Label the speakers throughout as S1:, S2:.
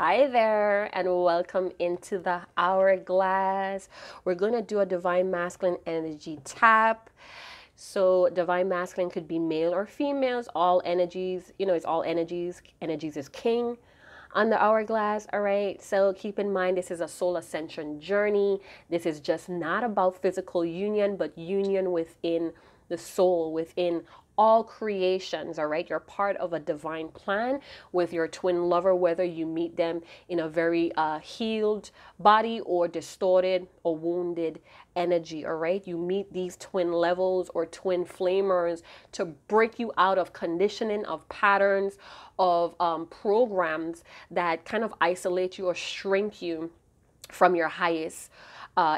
S1: Hi there, and welcome into the hourglass. We're going to do a divine masculine energy tap. So, divine masculine could be male or females, all energies, it's all energies. Energies is king on the hourglass. All right, so keep in mind this is a soul ascension journey. This is just not about physical union, but union within the soul, within all creations. All right, you're part of a divine plan with your twin lover, whether you meet them in a very healed body or distorted or wounded energy. All right, you meet these twin levels or twin flamers to break you out of conditioning, of patterns, of programs that kind of isolate you or shrink you from your highest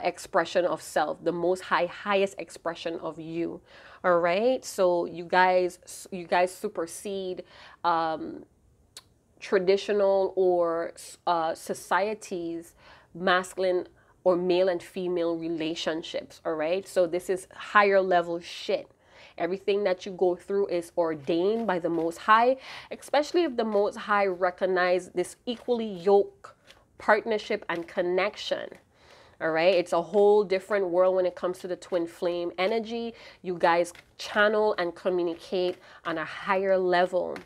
S1: expression of self, the most highest expression of you. All right, so you guys supersede traditional or society's masculine or male and female relationships. All right, so this is higher level shit. Everything that you go through is ordained by the Most High, especially if the Most High recognize this equally yoked partnership and connection. All right, it's a whole different world when it comes to the twin flame energy. You guys channel and communicate on a higher level.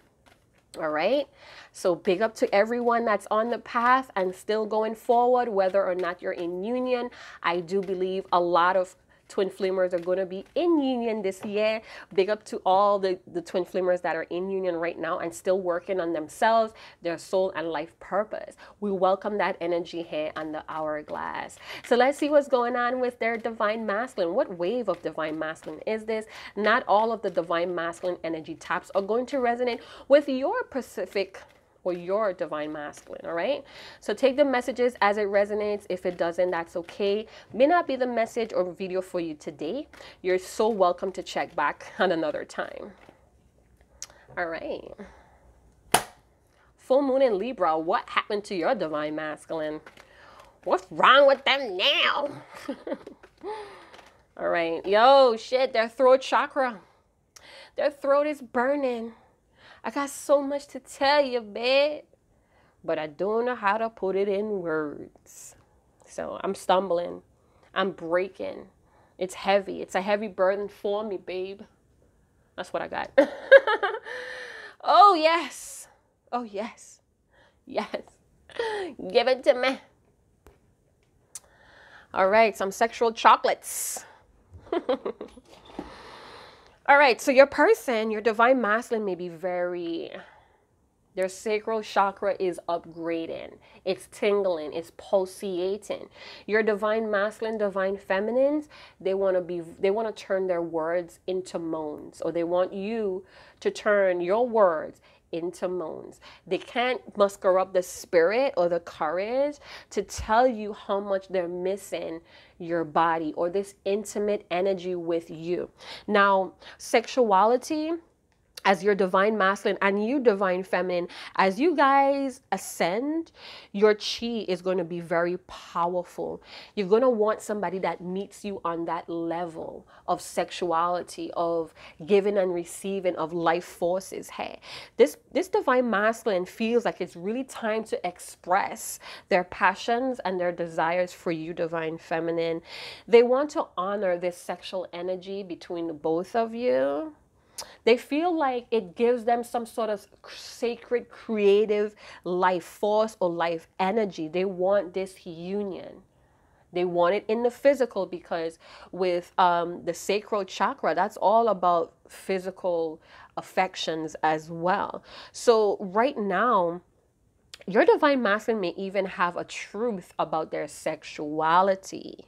S1: All right, so big up to everyone that's on the path and still going forward, whether or not you're in union. I do believe a lot of twin flamers are going to be in union this year. Big up to all the twin flamers that are in union right now and still working on themselves, their soul and life purpose. We welcome that energy here on the hourglass. So let's see what's going on with their divine masculine. What wave of divine masculine is this? Not all of the divine masculine energy taps are going to resonate with your Pacific or your divine masculine. All right, so take the messages as it resonates. If it doesn't, that's okay. May not be the message or video for you today. You're so welcome to check back on another time. All right, full moon in Libra. What happened to your divine masculine? What's wrong with them now? All right, yo, shit, their throat chakra, their throat is burning. I got so much to tell you, babe, but I don't know how to put it in words. So I'm stumbling. I'm breaking. It's heavy. It's a heavy burden for me, babe. That's what I got. Oh, yes. Oh, yes. Yes. Give it to me. All right, some sexual chocolates. All right, so your person, your divine masculine may be their sacral chakra is upgrading. It's tingling, it's pulsating. Your divine masculine, divine feminines, they want to turn their words into moans, or they want you to turn your words into moans. They can't muster up the spirit or the courage to tell you how much they're missing your body or this intimate energy with you. Now, sexuality, as your divine masculine and you divine feminine, as you guys ascend, your chi is going to be very powerful. You're going to want somebody that meets you on that level of sexuality, of giving and receiving, of life forces. Hey, this divine masculine feels like it's really time to express their passions and their desires for you, divine feminine. They want to honor this sexual energy between the both of you. They feel like it gives them some sort of sacred, creative life force or life energy. They want this union. They want it in the physical because with the sacral chakra, that's all about physical affections as well. So right now, your divine masculine may even have a truth about their sexuality.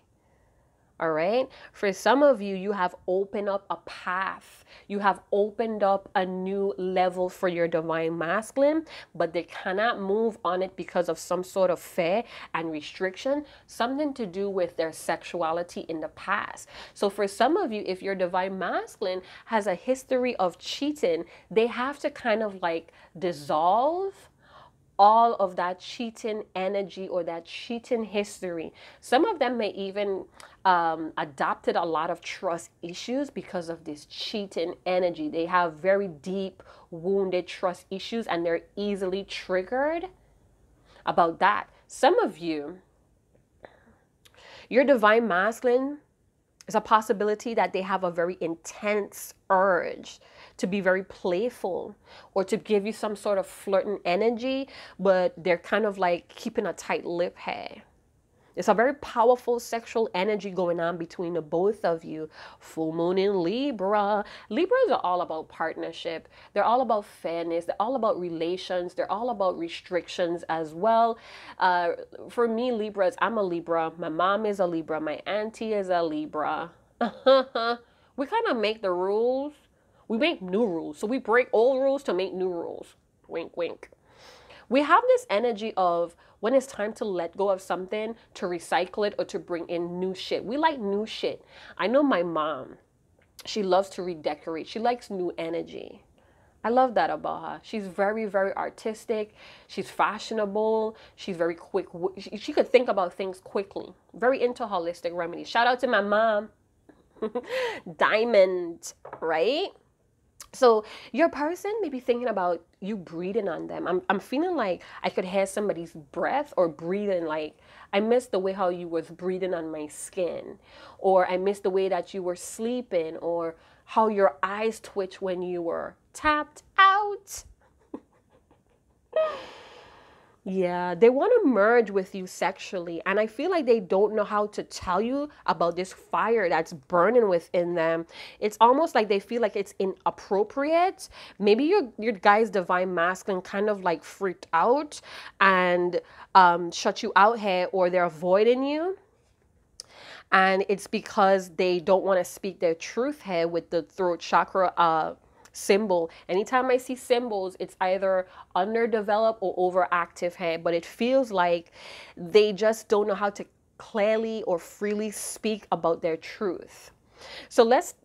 S1: All right. For some of you, you have opened up a path. You have opened up a new level for your divine masculine, but they cannot move on it because of some sort of fear and restriction, something to do with their sexuality in the past. So for some of you, if your divine masculine has a history of cheating, they have to kind of like dissolve all of that cheating energy or that cheating history. Some of them may even adopted a lot of trust issues because of this cheating energy. They have very deep wounded trust issues and they're easily triggered. about that. Some of you, your divine masculine, is a possibility that they have a very intense urge to be very playful or to give you some sort of flirting energy, but they're kind of like keeping a tight lip here. It's a very powerful sexual energy going on between the both of you. Full moon in Libra. Libras are all about partnership. They're all about fairness. They're all about relations. They're all about restrictions as well. For me, Libras, I'm a Libra. My mom is a Libra. My auntie is a Libra. We kind of make the rules. We make new rules. So we break old rules to make new rules. Wink, wink. We have this energy of when it's time to let go of something, to recycle it or to bring in new shit. We like new shit. I know my mom, she loves to redecorate. She likes new energy. I love that about her. She's very, very artistic. She's fashionable. She's very quick. She could think about things quickly. Very into holistic remedies. Shout out to my mom. Diamond, right? So your person may be thinking about you breathing on them. I'm feeling like I could hear somebody's breath or breathing, like I miss the way how you was breathing on my skin, or I miss the way that you were sleeping, or how your eyes twitch when you were tapped out. Yeah, they want to merge with you sexually, and I feel like they don't know how to tell you about this fire that's burning within them. It's almost like they feel like it's inappropriate. Maybe your guy's divine masculine kind of like freaked out and shut you out here, or they're avoiding you. And it's because they don't want to speak their truth here with the throat chakra symbol. Anytime I see symbols, it's either underdeveloped or overactive here, but it feels like they just don't know how to clearly or freely speak about their truth. So let's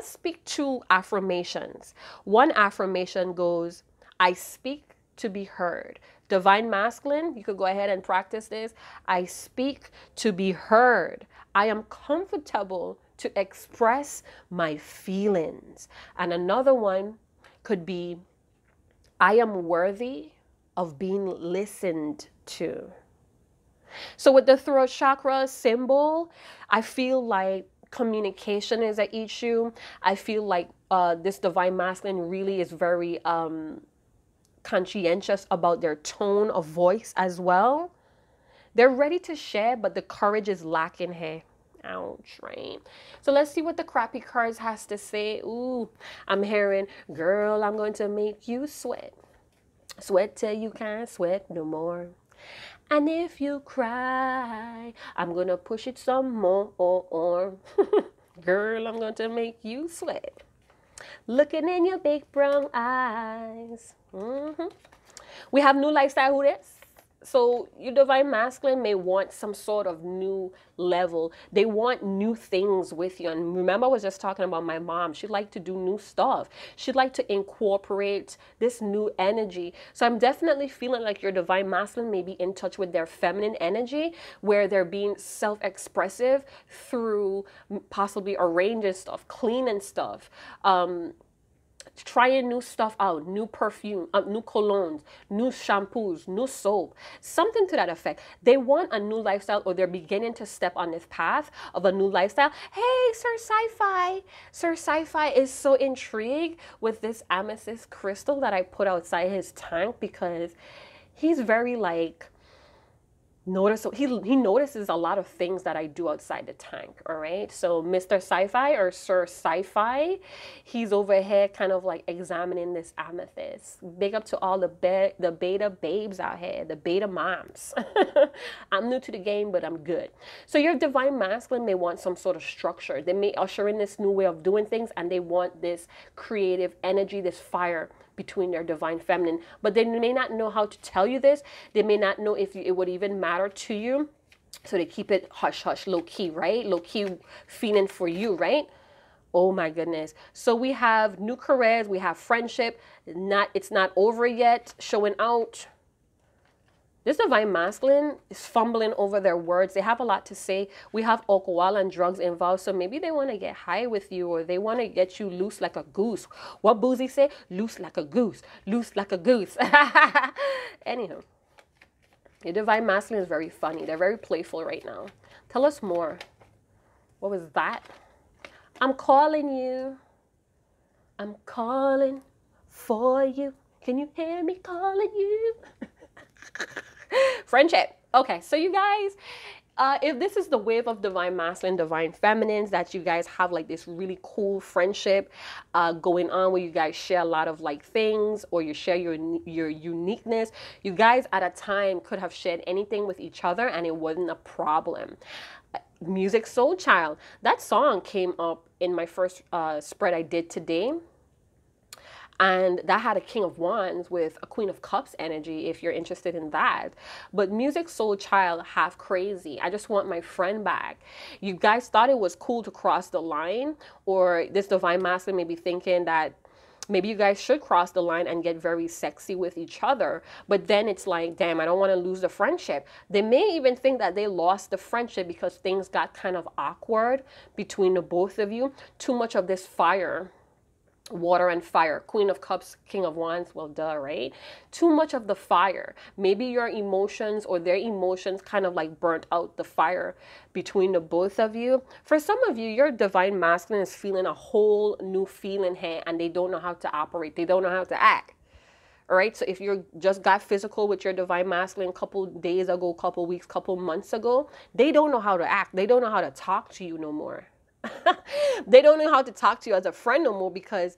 S1: speak 2 affirmations. One affirmation goes, I speak to be heard. Divine masculine, you could go ahead and practice this. I speak to be heard. I am comfortable to express my feelings. And another one could be, I am worthy of being listened to. So with the throat chakra symbol, I feel like communication is an issue. I feel like this divine masculine really is very conscientious about their tone of voice as well. They're ready to share, but the courage is lacking here. Ouch, right? So let's see what the crappy cards has to say. Ooh, I'm hearing, girl, I'm going to make you sweat. Sweat till you can't sweat no more. And if you cry, I'm going to push it some more. Girl, I'm going to make you sweat. Looking in your big brown eyes. We have new lifestyle. Who this? So your divine masculine may want some sort of new level. They want new things with you. And remember, I was just talking about my mom. She'd like to do new stuff. She'd like to incorporate this new energy. So I'm definitely feeling like your divine masculine may be in touch with their feminine energy, where they're being self-expressive through possibly arranging stuff, cleaning stuff, trying new stuff out, new perfume, new colognes, new shampoos, new soap, something to that effect. They want a new lifestyle, or they're beginning to step on this path of a new lifestyle. Hey, Sir Sci-Fi. Sir Sci-Fi is so intrigued with this amethyst crystal that I put outside his tank, because he's very like, he notices a lot of things that I do outside the tank. All right, so Mr. Sci-Fi or Sir Sci-Fi, he's over here kind of like examining this amethyst. Big up to all the beta babes out here, the beta moms. I'm new to the game, but I'm good. So your divine masculine may want some sort of structure. They may usher in this new way of doing things, and they want this creative energy, this fire between their divine feminine, but they may not know how to tell you this. They may not know if it would even matter to you, so they keep it hush hush, low key, right? Low key feeling for you, right? Oh my goodness. So we have new careers, we have friendship, it's not over yet, showing out. This divine masculine is fumbling over their words. They have a lot to say. We have alcohol and drugs involved, so maybe they want to get high with you, or they want to get you loose like a goose. What Boozy say? Loose like a goose. Loose like a goose. Anywho. Your divine masculine is very funny. They're very playful right now. Tell us more. What was that? I'm calling you. I'm calling for you. Can you hear me calling you? Friendship. Okay, so you guys, if this is the wave of divine masculine, divine feminines, that you guys have like this really cool friendship going on where you guys share a lot of like things, or you share your uniqueness, you guys at a time could have shared anything with each other and it wasn't a problem. Music Soul Child, that song came up in my first spread I did today. And that had a King of Wands with a Queen of Cups energy, if you're interested in that. But Music Soul Child, half crazy. I just want my friend back. You guys thought it was cool to cross the line, or this divine masculine may be thinking that maybe you guys should cross the line and get very sexy with each other. But then it's like, damn, I don't want to lose the friendship. They may even think that they lost the friendship because things got kind of awkward between the both of you. Too much of this fire. Water and fire. Queen of Cups, King of Wands. Well, duh, right? Too much of the fire. Maybe your emotions or their emotions kind of like burnt out the fire between the both of you. For some of you, your divine masculine is feeling a whole new feeling here and they don't know how to operate. They don't know how to act. All right. So if you just got physical with your divine masculine a couple days ago, couple weeks, couple months ago, they don't know how to act. They don't know how to talk to you no more. They don't know how to talk to you as a friend no more because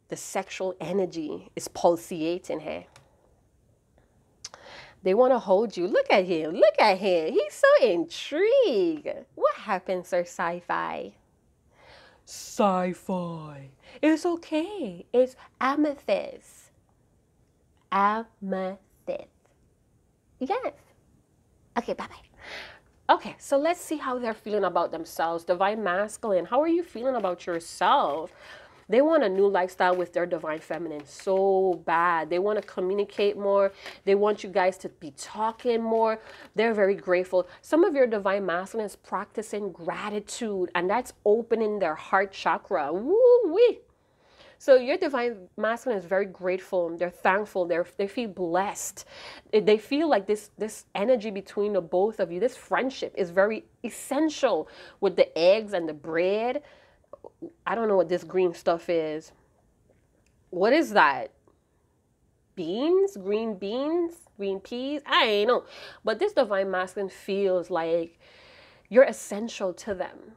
S1: the sexual energy is pulsating here. They want to hold you. Look at him. Look at him. He's so intrigued. What happened, Sir Sci-Fi? Sci-Fi. It's okay. It's amethyst. Amethyst. Yes. Okay, bye-bye. Okay, so let's see how they're feeling about themselves. Divine masculine, how are you feeling about yourself? They want a new lifestyle with their divine feminine so bad. They want to communicate more. They want you guys to be talking more. They're very grateful. Some of your divine masculine is practicing gratitude, and that's opening their heart chakra. Woo-wee. So your divine masculine is very grateful. They're thankful. They feel blessed. They feel like this energy between the both of you, this friendship is very essential with the eggs and the bread. I don't know what this green stuff is. What is that? Beans? Green beans? Green peas? I ain't know. But this divine masculine feels like you're essential to them.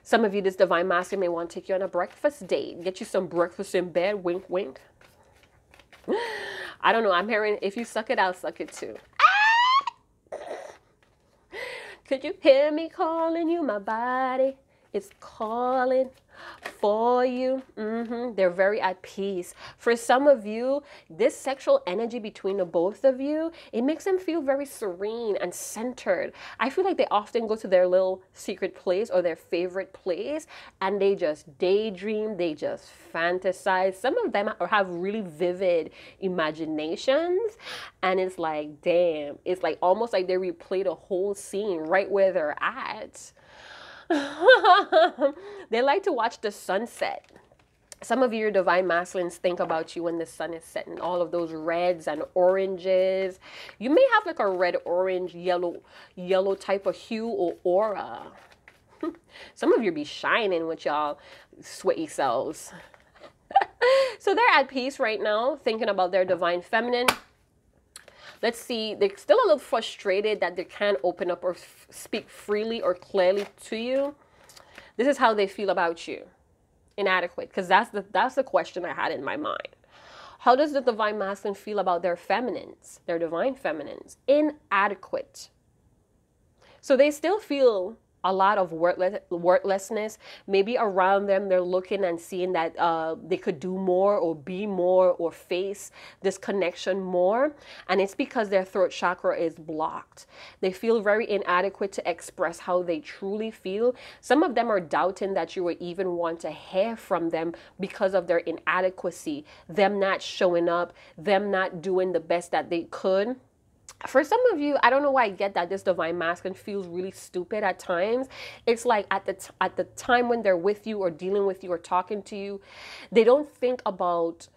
S1: Some of you, this divine masculine may want to take you on a breakfast date. Get you some breakfast in bed. Wink, wink. I don't know. I'm hearing if you suck it, I'll suck it too. Ah! Could you hear me calling you? My body is calling for you. They're very at peace. For some of you, this sexual energy between the both of you, it makes them feel very serene and centered. I feel like they often go to their little secret place or their favorite place and they just daydream, they just fantasize. Some of them have really vivid imaginations and it's like, damn, it's like almost like they replay the whole scene right where they're at. They like to watch the sunset. Some of your divine masculines think about you when the sun is setting, all of those reds and oranges. You may have like a red, orange, yellow type of hue or aura. Some of you be shining with y'all sweaty selves. So they're at peace right now, thinking about their divine feminine. Let's see, they're still a little frustrated that they can't open up or speak freely or clearly to you. This is how they feel about you. Inadequate, because that's the question I had in my mind. How does the divine masculine feel about their feminines, their divine feminines? Inadequate. So they still feel a lot of worthlessness. Maybe around them, they're looking and seeing that they could do more or be more or face this connection more. And it's because their throat chakra is blocked. They feel very inadequate to express how they truly feel. Some of them are doubting that you would even want to hear from them because of their inadequacy, them not showing up, them not doing the best that they could. For some of you, I don't know why I get that this divine masculine feels really stupid at times. It's like at the time when they're with you or dealing with you or talking to you, they don't think about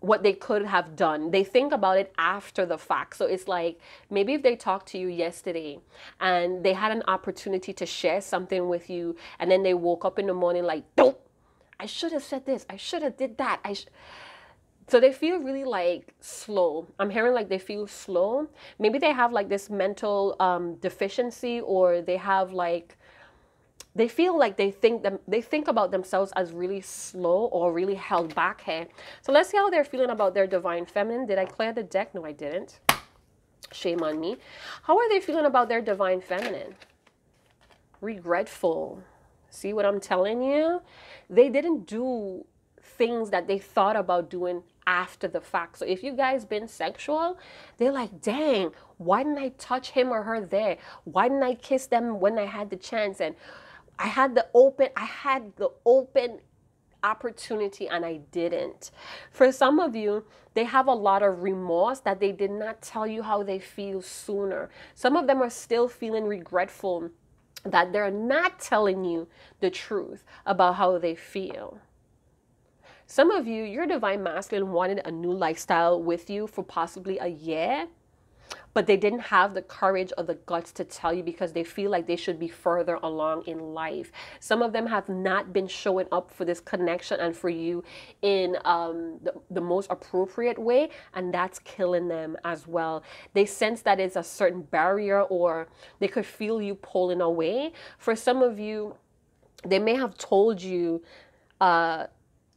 S1: what they could have done. They think about it after the fact. So it's like, maybe if they talked to you yesterday and they had an opportunity to share something with you, and then they woke up in the morning like, dope, I should have said this, I should have did that. So they feel really like slow. I'm hearing like they feel slow. Maybe they have like this mental deficiency, or they have like, they feel like they think about themselves as really slow or really held back here. So let's see how they're feeling about their divine feminine. Did I clear the deck? No, I didn't. Shame on me. How are they feeling about their divine feminine? Regretful. See what I'm telling you? They didn't do things that they thought about doing after the fact. So if you guys been sexual, they're like, dang, why didn't I touch him or her there? Why didn't I kiss them when I had the chance? And I had the open opportunity and I didn't. For some of you, they have a lot of remorse that they did not tell you how they feel sooner. Some of them are still feeling regretful that they're not telling you the truth about how they feel. Some of you, your divine masculine wanted a new lifestyle with you for possibly a year, but they didn't have the courage or the guts to tell you because they feel like they should be further along in life. Some of them have not been showing up for this connection and for you in the most appropriate way, and that's killing them as well. They sense that it's a certain barrier, or they could feel you pulling away. For some of you, they may have told you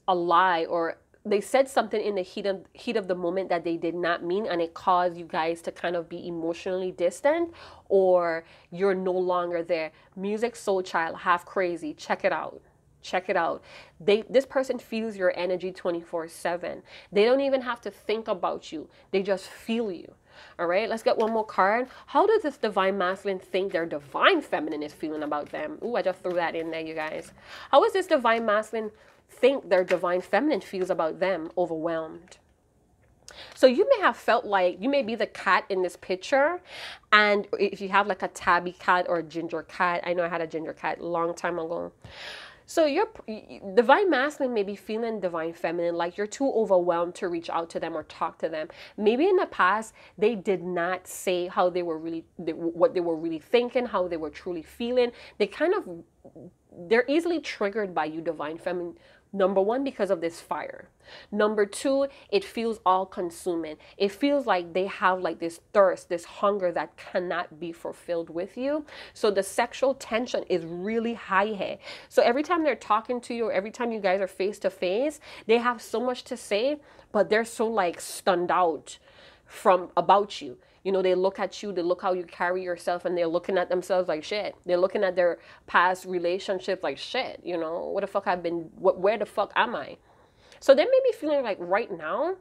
S1: a lie, or they said something in the heat of the moment that they did not mean, and it caused you guys to kind of be emotionally distant, or you're no longer there. Music Soul Child, half crazy. Check it out. Check it out. This person feels your energy 24/7. They don't even have to think about you. They just feel you. All right, let's get one more card. How does this divine masculine think their divine feminine is feeling about them? Ooh, I just threw that in there, you guys. How is this divine masculine think their divine feminine feels about them? Overwhelmed. So you may have felt like you may be the cat in this picture, and if you have like a tabby cat or a ginger cat, I know I had a ginger cat a long time ago. So your divine masculine may be feeling divine feminine like you're too overwhelmed to reach out to them or talk to them. Maybe in the past they did not say how they were really, what they were really thinking, how they were truly feeling. They're easily triggered by you, divine feminine. Number one, because of this fire. Number two, it feels all consuming. It feels like they have like this thirst, this hunger that cannot be fulfilled with you. So the sexual tension is really high here. So every time they're talking to you, or every time you guys are face to face, they have so much to say, but they're so like stunned out from about you. You know, they look at you, they look how you carry yourself, and they're looking at themselves like shit. They're looking at their past relationships like shit. You know, what the fuck where the fuck am I? So they may be feeling like right now,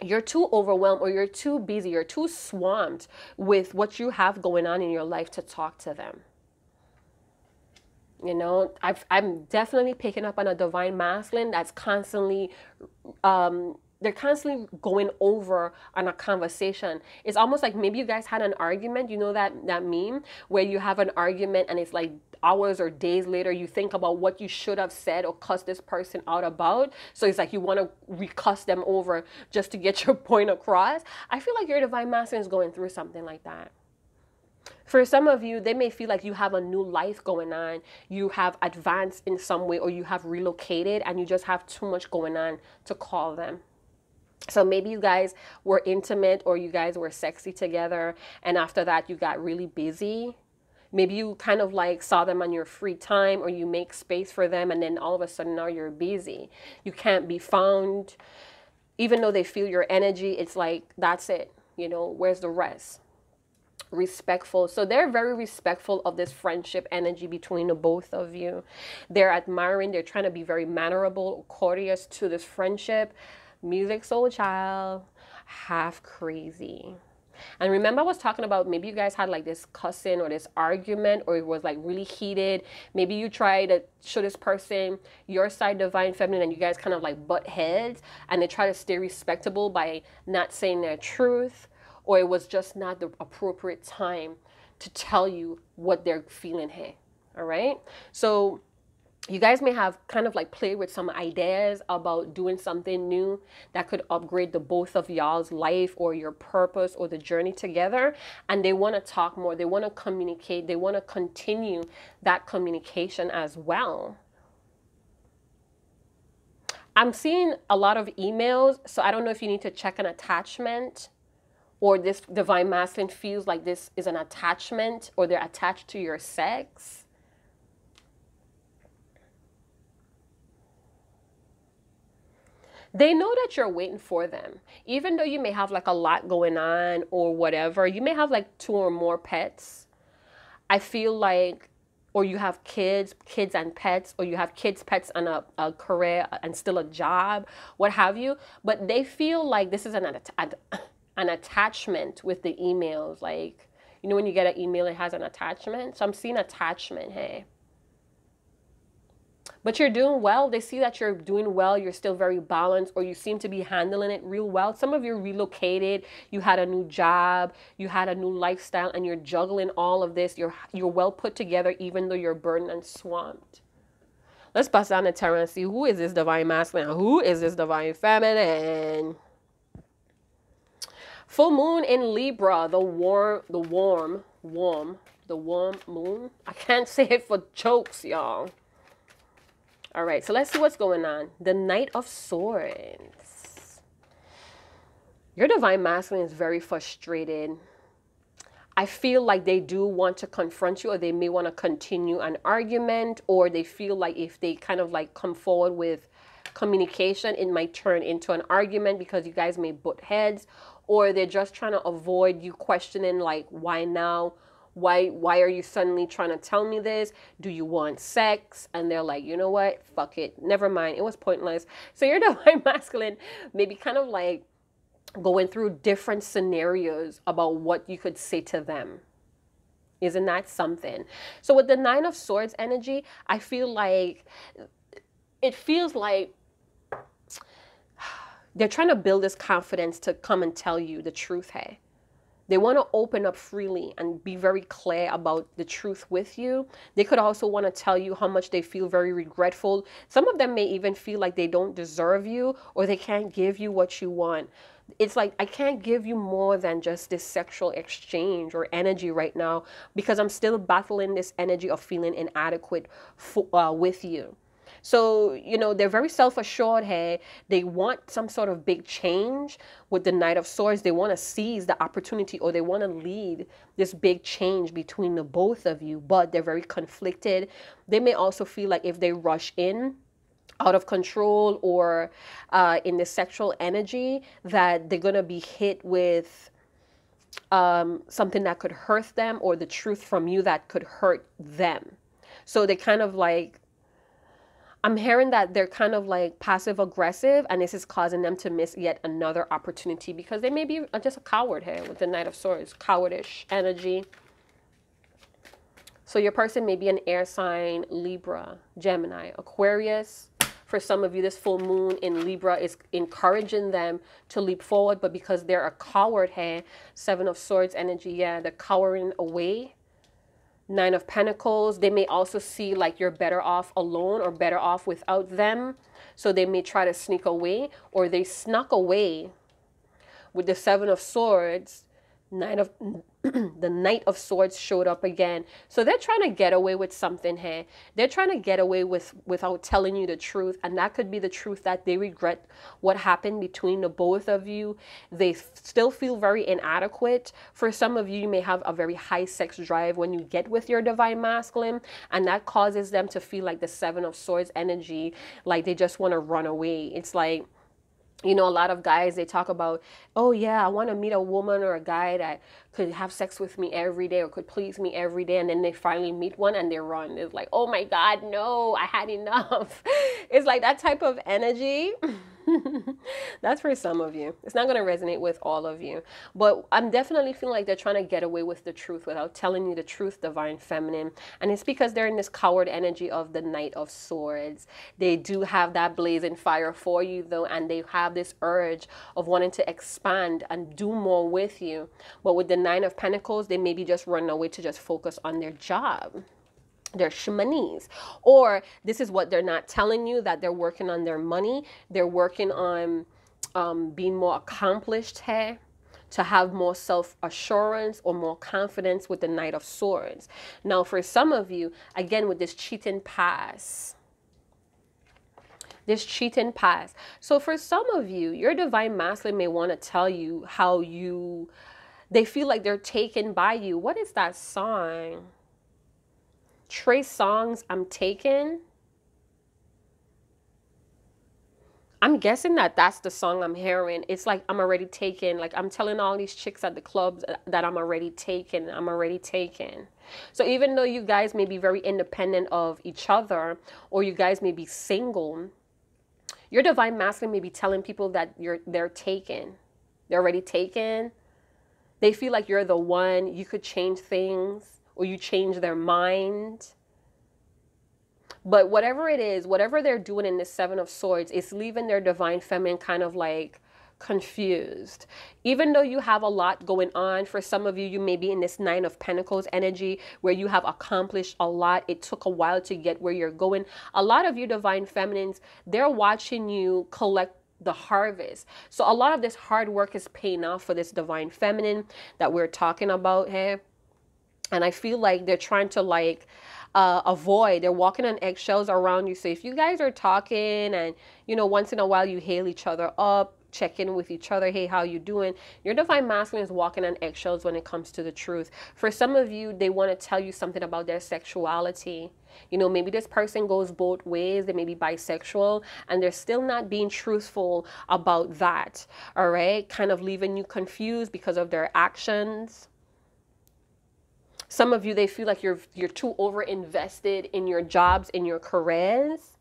S1: you're too overwhelmed, or you're too busy, you're too swamped with what you have going on in your life to talk to them. You know, I'm definitely picking up on a divine masculine that's constantly, they're constantly going over on a conversation. It's almost like maybe you guys had an argument. You know that meme where you have an argument and it's like hours or days later you think about what you should have said or cuss this person out about. So it's like you want to recuss them over just to get your point across. I feel like your divine masculine is going through something like that. For some of you, they may feel like you have a new life going on. You have advanced in some way, or you have relocated and you just have too much going on to call them. So maybe you guys were intimate, or you guys were sexy together, and after that you got really busy. Maybe you kind of like saw them on your free time, or you make space for them, and then all of a sudden now you're busy. You can't be found. Even though they feel your energy, it's like, that's it. You know, where's the rest? Respectful. So they're very respectful of this friendship energy between the both of you. They're admiring, they're trying to be very mannerable, courteous to this friendship. Music Soul Child, half crazy. And remember, I was talking about maybe you guys had like this cussing or this argument, or it was like really heated. Maybe you try to show this person your side divine feminine, and you guys kind of like butt heads, and they try to stay respectable by not saying their truth, or it was just not the appropriate time to tell you what they're feeling here. All right. So You guys may have kind of like played with some ideas about doing something new that could upgrade the both of y'all's life or your purpose or the journey together. And they want to talk more. They want to communicate. They want to continue that communication as well. I'm seeing a lot of emails, so I don't know if you need to check an attachment, or this divine masculine feels like this is an attachment, or they're attached to your sex. They know that you're waiting for them. Even though you may have like a lot going on or whatever, you may have like 2 or more pets. I feel like, or you have kids and pets, or you have kids, pets, and a career and still a job, what have you. But they feel like this is an attachment with the emails. Like, you know, when you get an email, it has an attachment. So I'm seeing attachment, hey. But you're doing well. They see that you're doing well. You're still very balanced, or you seem to be handling it real well. Some of you relocated. You had a new job. You had a new lifestyle, and you're juggling all of this. You're well put together, even though you're burdened and swamped. Let's bust down the tarot and see who is this divine masculine and who is this divine feminine. Full moon in Libra, the warm moon. I can't say it for jokes, y'all. All right, so let's see what's going on. The Knight of Swords. Your divine masculine is very frustrated. I feel like they do want to confront you, or they may want to continue an argument, or they feel like if they kind of like come forward with communication, it might turn into an argument because you guys may butt heads, or they're just trying to avoid you questioning like, why now? Why are you suddenly trying to tell me this? Do you want sex? And they're like, you know what? Fuck it. Never mind. It was pointless. So your divine masculine may be kind of like going through different scenarios about what you could say to them. Isn't that something? So with the Nine of Swords energy, I feel like it feels like they're trying to build this confidence to come and tell you the truth, hey. They want to open up freely and be very clear about the truth with you. They could also want to tell you how much they feel very regretful. Some of them may even feel like they don't deserve you, or they can't give you what you want. It's like, I can't give you more than just this sexual exchange or energy right now, because I'm still battling this energy of feeling inadequate with you. So, you know, they're very self-assured here. They want some sort of big change with the Knight of Swords. They want to seize the opportunity, or they want to lead this big change between the both of you, but they're very conflicted. They may also feel like if they rush in out of control or in the sexual energy, that they're going to be hit with something that could hurt them, or the truth from you that could hurt them. So they kind of like, I'm hearing that they're kind of like passive aggressive, and this is causing them to miss yet another opportunity because they may be just a coward here with the Knight of Swords, cowardish energy. So your person may be an air sign, Libra, Gemini, Aquarius. For some of you, this full moon in Libra is encouraging them to leap forward, but because they're a coward here, Seven of Swords energy, yeah, they're cowering away. Nine of Pentacles, they may also see like you're better off alone or better off without them. So they may try to sneak away, or they snuck away with the Seven of Swords. The Knight of Swords showed up again. So they're trying to get away with something here. They're trying to get away without telling you the truth. And that could be the truth that they regret what happened between the both of you. They still feel very inadequate. For some of you, you may have a very high sex drive when you get with your divine masculine. And that causes them to feel like the Seven of Swords energy, like they just want to run away. It's like, you know, a lot of guys, they talk about, oh yeah, I want to meet a woman or a guy that could have sex with me every day or could please me every day. And then they finally meet one and they run. It's like, oh my God, no, I had enough. It's like that type of energy. That's for some of you. It's not going to resonate with all of you. But I'm definitely feeling like they're trying to get away with the truth without telling you the truth, divine feminine. And it's because they're in this coward energy of the Knight of Swords. They do have that blazing fire for you, though, and they have this urge of wanting to expand and do more with you. But with the Nine of Pentacles, they maybe just run away to just focus on their job. their shmanis. Or this is what they're not telling you, that they're working on their money. They're working on being more accomplished here, to have more self-assurance or more confidence with the Knight of Swords. Now, for some of you, again, with this cheating past, so for some of you, your divine masculine may want to tell you how they feel like they're taken by you. What is that song? Trey Songz, I'm Taken. I'm guessing that that's the song I'm hearing. It's like, I'm already taken. Like, I'm telling all these chicks at the clubs that I'm already taken. I'm already taken. So even though you guys may be very independent of each other, or you guys may be single, your divine masculine may be telling people that they're taken. They're already taken. They feel like you're the one. You could change things, or you change their mind. But whatever it is, whatever they're doing in this Seven of Swords, it's leaving their divine feminine kind of like confused. Even though you have a lot going on, for some of you, you may be in this Nine of Pentacles energy where you have accomplished a lot. It took a while to get where you're going. A lot of you divine feminines, they're watching you collect the harvest. So a lot of this hard work is paying off for this divine feminine that we're talking about here. And I feel like they're trying to like avoid, they're walking on eggshells around you. So if you guys are talking and, you know, once in a while you hail each other up, check in with each other, hey, how you doing? Your divine masculine is walking on eggshells when it comes to the truth. For some of you, they want to tell you something about their sexuality. You know, maybe this person goes both ways. They may be bisexual and they're still not being truthful about that. All right. Kind of leaving you confused because of their actions. Some of you, they feel like you're too over invested in your jobs, in your careers.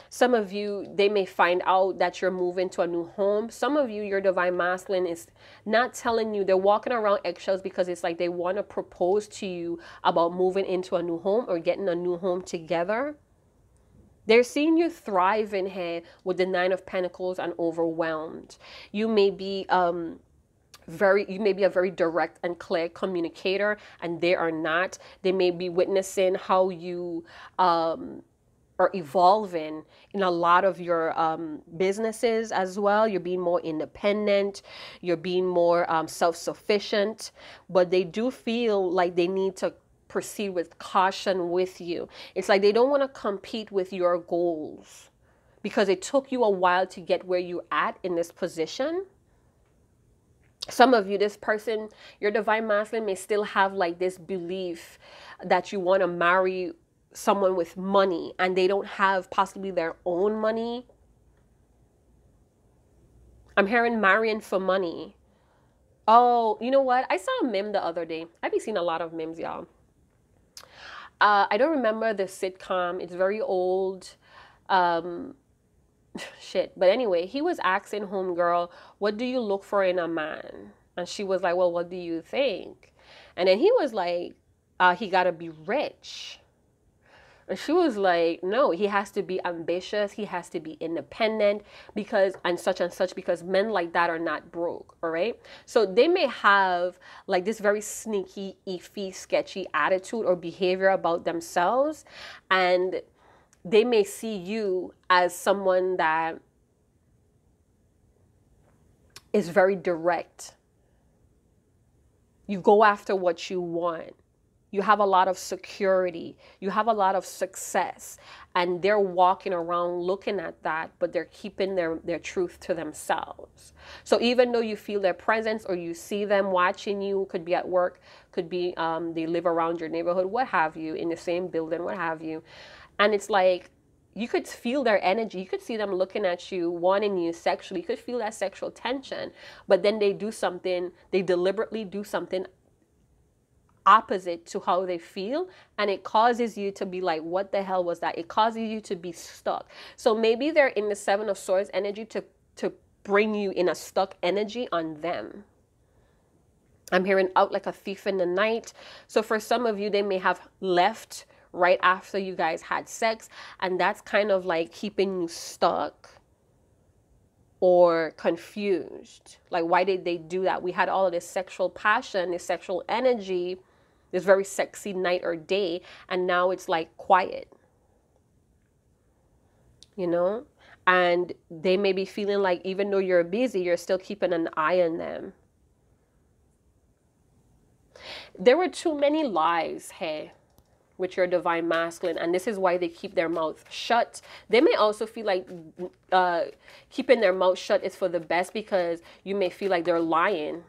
S1: Some of you, they may find out that you're moving to a new home. Some of you, your divine masculine is not telling you. They're walking around eggshells because it's like they want to propose to you about moving into a new home or getting a new home together. They're seeing you thriving here with the Nine of Pentacles and overwhelmed. You may be you may be a very direct and clear communicator, and they are not. They may be witnessing how you are evolving in a lot of your businesses as well. You're being more independent. You're being more self-sufficient, but they do feel like they need to proceed with caution with you. It's like they don't want to compete with your goals because it took you a while to get where you're at in this position. Some of you, this person, your divine masculine may still have like this belief that you want to marry someone with money and they don't have possibly their own money. I'm hearing marrying for money. Oh, you know what? I saw a meme the other day. I've been seeing a lot of memes, y'all. I don't remember the sitcom. It's very old. Shit. But anyway, he was asking homegirl, what do you look for in a man? And she was like, well, what do you think? And then he was like, he got to be rich. And she was like, no, he has to be ambitious. He has to be independent because, and such, because men like that are not broke. All right. So they may have like this very sneaky, iffy, sketchy attitude or behavior about themselves. And they may see you as someone that is very direct. You go after what you want. You have a lot of security. You have a lot of success. And they're walking around looking at that, but they're keeping their truth to themselves. So even though you feel their presence or you see them watching you, could be at work, could be they live around your neighborhood, what have you, in the same building, what have you. And it's like, you could feel their energy. You could see them looking at you, wanting you sexually. You could feel that sexual tension. But then they do something, they deliberately do something opposite to how they feel. And it causes you to be like, what the hell was that? It causes you to be stuck. So maybe they're in the Seven of Swords energy to bring you in a stuck energy on them. I'm hearing out like a thief in the night. So for some of you, they may have left right after you guys had sex, and that's kind of like keeping you stuck or confused. Like, why did they do that? We had all of this sexual passion, this sexual energy, this very sexy night or day, and now it's like quiet, you know? And they may be feeling like even though you're busy, you're still keeping an eye on them. There were too many lies, hey, with your divine masculine, and this is why they keep their mouth shut. They may also feel like keeping their mouth shut is for the best, because you may feel like they're lying.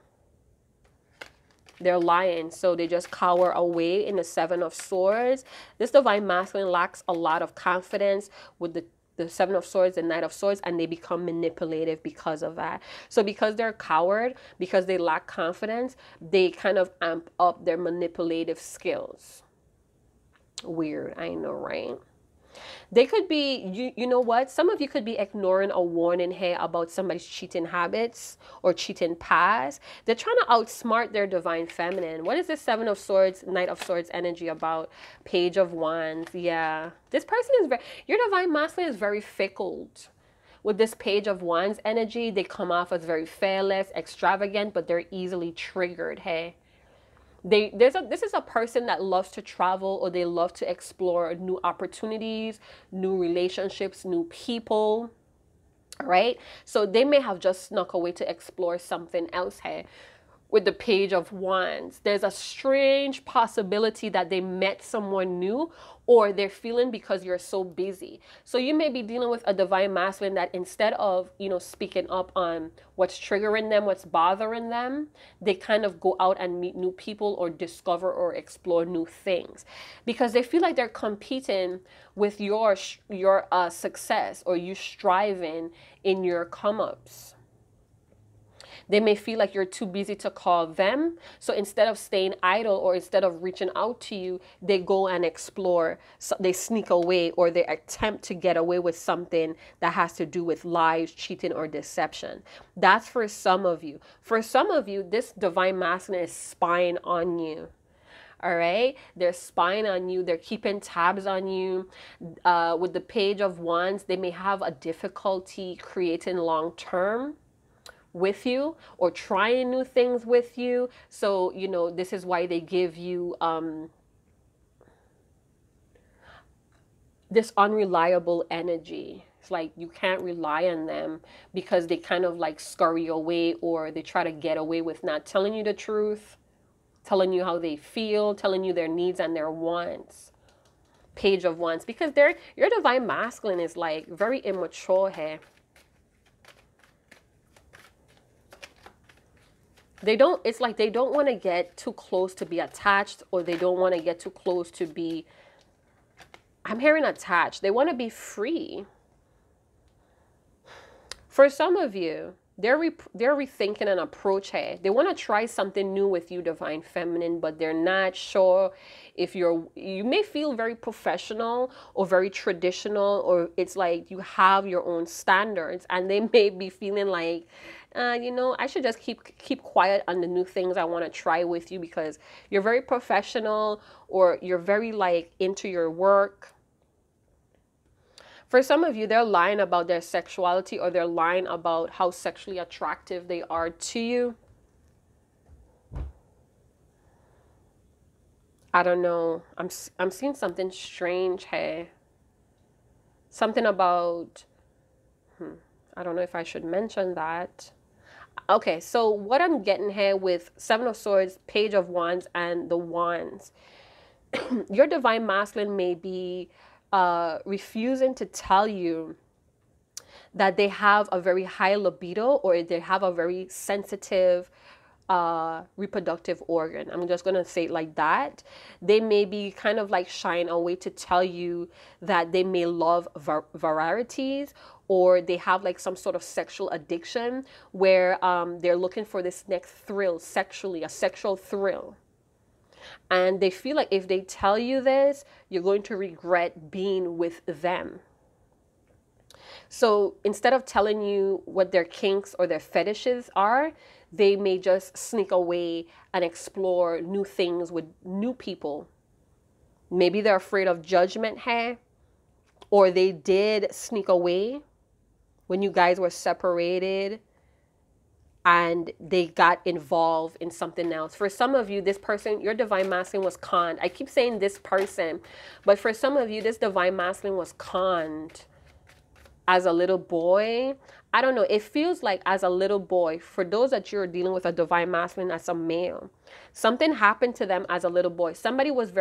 S1: They're lying, so they just cower away in the Seven of Swords. This divine masculine lacks a lot of confidence with the Seven of Swords and Knight of Swords, and they become manipulative because of that. So because they're coward, because they lack confidence, they kind of amp up their manipulative skills. Weird, I know, right? They could be, you know what? Some of you could be ignoring a warning here about somebody's cheating habits or cheating past. They're trying to outsmart their divine feminine. What is this Seven of Swords, Knight of Swords energy about? Page of Wands. Yeah. This person is your divine masculine is very fickle. With this Page of Wands energy, they come off as very fearless, extravagant, but they're easily triggered, hey? This is a person that loves to travel, or they love to explore new opportunities, new relationships, new people, right? So they may have just snuck away to explore something else here. With the Page of Wands, there's a strange possibility that they met someone new, or they're feeling because you're so busy. So you may be dealing with a divine masculine that instead of, you know, speaking up on what's triggering them, what's bothering them, they kind of go out and meet new people or discover or explore new things, because they feel like they're competing with your success, or you striving in your come-ups. They may feel like you're too busy to call them. So instead of staying idle, or instead of reaching out to you, they go and explore. So they sneak away, or they attempt to get away with something that has to do with lies, cheating, or deception. That's for some of you. For some of you, this divine masculine is spying on you. All right, they're spying on you, they're keeping tabs on you. With the Page of Wands, they may have a difficulty creating long-term with you, or trying new things with you. So, you know, this is why they give you this unreliable energy. It's like you can't rely on them, because they kind of like scurry away, or they try to get away with not telling you the truth, telling you how they feel, telling you their needs and their wants. Page of Wands, because your divine masculine is like very immature here. It's like they don't want to get too close to be attached, or they don't want to get too close to be, I'm hearing attached. They want to be free. For some of you, they're rethinking an approach here. They want to try something new with you, divine feminine, but they're not sure if you may feel very professional or very traditional, or it's like you have your own standards, and they may be feeling like, you know, I should just keep quiet on the new things I want to try with you, because you're very professional, or you're very like into your work. For some of you, they're lying about their sexuality, or they're lying about how sexually attractive they are to you. I don't know. I'm seeing something strange here. Something about, I don't know if I should mention that. Okay, so what I'm getting here with Seven of Swords, Page of Wands, and the Wands, your divine masculine may be refusing to tell you that they have a very high libido, or they have a very sensitive reproductive organ. I'm just going to say it like that. They may be kind of like shying away to tell you that they may love varieties, or they have like some sort of sexual addiction where they're looking for this next thrill sexually, a sexual thrill. And they feel like if they tell you this, you're going to regret being with them. So instead of telling you what their kinks or their fetishes are, they may just sneak away and explore new things with new people. Maybe they're afraid of judgment here, or they did sneak away when you guys were separated. and they got involved in something else. For some of you, this person, your divine masculine was conned. I keep saying this person, but for some of you, this divine masculine was conned as a little boy. I don't know. It feels like as a little boy, for those that you're dealing with a divine masculine as a male, something happened to them as a little boy. Somebody was